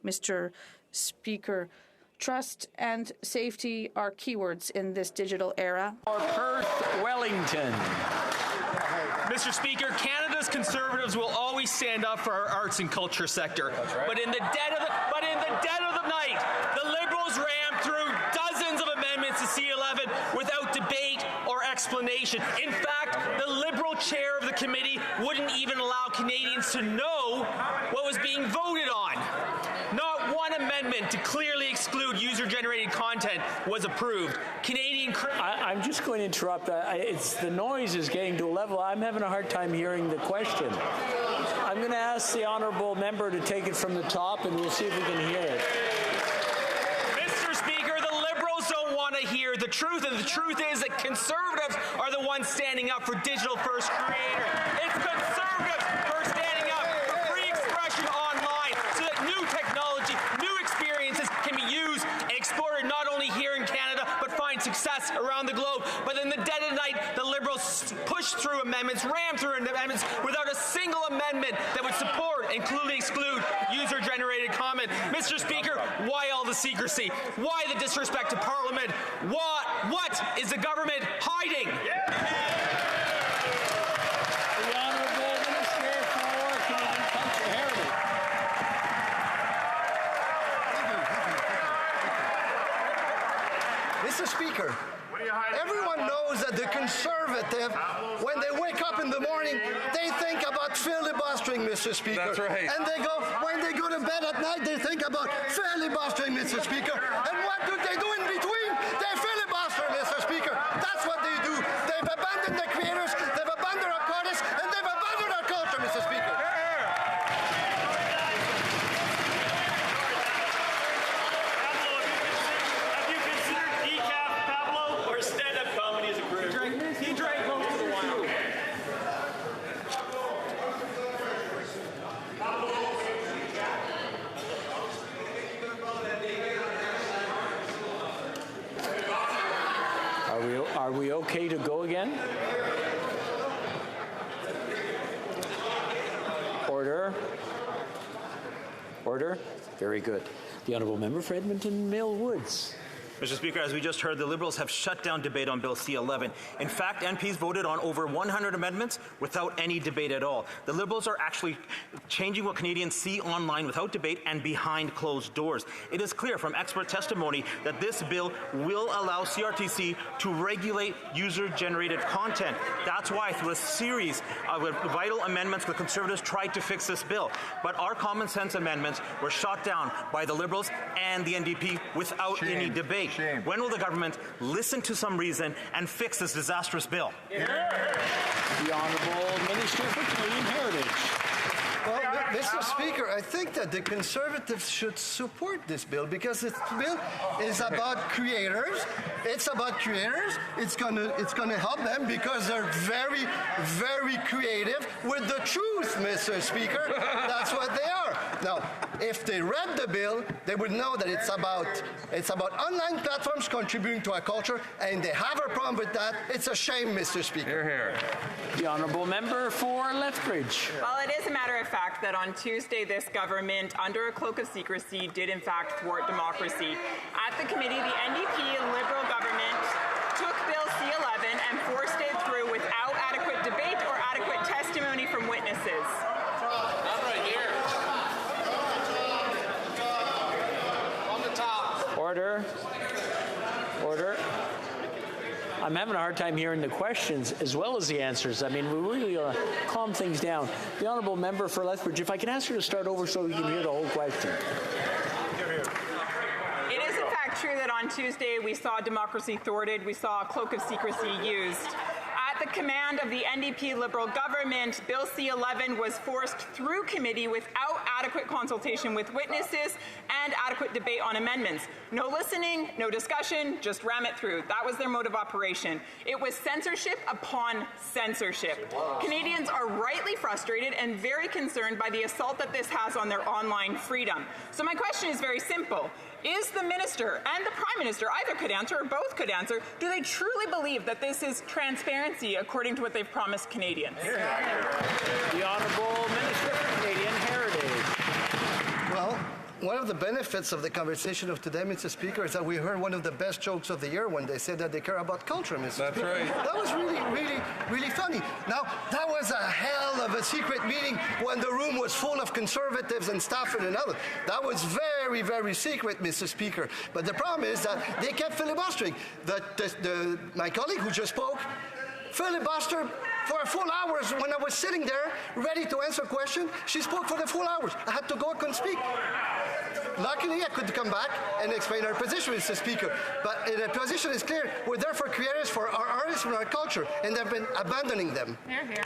Mr. Speaker. Trust and safety are keywords in this digital era. Or Perth, Wellington. Mr. Speaker, Canada's Conservatives will always stand up for our arts and culture sector. Right. But in the dead of the night, the Liberals rammed through dozens of amendments to C-11 without debate or explanation. In fact, the Liberal chair of the committee wouldn't even allow Canadians to know what was being voted on. Not one amendment to clearly exclude user-generated content was approved. I'm just going to interrupt. It's the noise is getting to a level I'm having a hard time hearing the question. I'm going to ask the honourable member to take it from the top, and we'll see if we can hear it. Mr. Speaker, the Liberals don't want to hear the truth, and the truth is that Conservatives are the ones standing up for digital-first creators. It's Conservatives who are standing up for free expression online so that new technology, new experiences can be used and explored not only here in Canada, but find success around the globe. But in the dead of night, the Liberals pushed through amendments, rammed through amendments without a single amendment that would support, including exclude, user-generated comment. Mr. Speaker, why all the secrecy? Why the disrespect to Parliament? What is the government hiding? The Honourable Minister for Canadian Culture Heritage. Mr. Speaker, everyone knows that the Conservative, when they wake up in the morning, they think about filibustering, Mr. Speaker. That's right. And when they go to bed at night, they think about filibustering, Mr. Speaker. And what do they do in between? They filibuster, Mr. Speaker. That's what they do. They've abandoned the creators, they've abandoned our artists, and they've abandoned our culture, Mr. Speaker. Are we okay to go again? Order. Order. Very good. The Honourable Member for Edmonton Mill Woods. Mr. Speaker, as we just heard, the Liberals have shut down debate on Bill C-11. In fact, MPs voted on over 100 amendments without any debate at all. The Liberals are actually changing what Canadians see online without debate and behind closed doors. It is clear from expert testimony that this bill will allow CRTC to regulate user-generated content. That's why, through a series of vital amendments, the Conservatives tried to fix this bill. But our common sense amendments were shot down by the Liberals and the NDP without any debate. Shame. When will the government listen to some reason and fix this disastrous bill? The Honourable Minister for Canadian Heritage. Well, Mr. Speaker, I think that the Conservatives should support this bill because this bill is about creators. It's about creators. It's gonna help them because they're very, very creative with the truth, Mr. Speaker. That's what they are. Now, if they read the bill, they would know that it's about online platforms contributing to our culture, and they have a problem with that. It's a shame, Mr. Speaker. Hear, hear. The Honourable Member for Lethbridge. Well, it is a matter of fact that on Tuesday, this government, under a cloak of secrecy, did in fact thwart democracy. At the committee, the NDP and Liberal government took Bill C-11 and forced it through without adequate debate or adequate testimony from witnesses. Order. Order. I'm having a hard time hearing the questions as well as the answers. I mean, we really calm things down. The Honourable Member for Lethbridge, if I can ask her to start over so we can hear the whole question. It is in fact true that on Tuesday we saw democracy thwarted, we saw a cloak of secrecy used. At the command of the NDP Liberal government, Bill C-11 was forced through committee without adequate consultation with witnesses and adequate debate on amendments. No listening, no discussion, just ram it through. That was their mode of operation. It was censorship upon censorship. Canadians are rightly frustrated and very concerned by the assault that this has on their online freedom. So my question is very simple. Is the Minister and the Prime Minister, either could answer or both could answer, do they truly believe that this is transparency according to what they've promised Canadians? The Honourable Minister for Canadian Heritage. Well, one of the benefits of the conversation of today, Mr. Speaker, is that we heard one of the best jokes of the year when they said that they care about culture, Mr. That's Speaker. right. That was really, really, really funny. Now, that was a hell of a secret meeting when the room was full of conservatives and Stafford and others. That was very, very secret, Mr. Speaker. But the problem is that they kept filibustering. My colleague who just spoke filibustered for a full hour when I was sitting there ready to answer a question. She spoke for the full hours. I had to go, I couldn't speak. Luckily, I could come back and explain our position, Mr. Speaker. But the position is clear. We're there for creators, for our artists, and our culture, and they've been abandoning them. Hear, hear.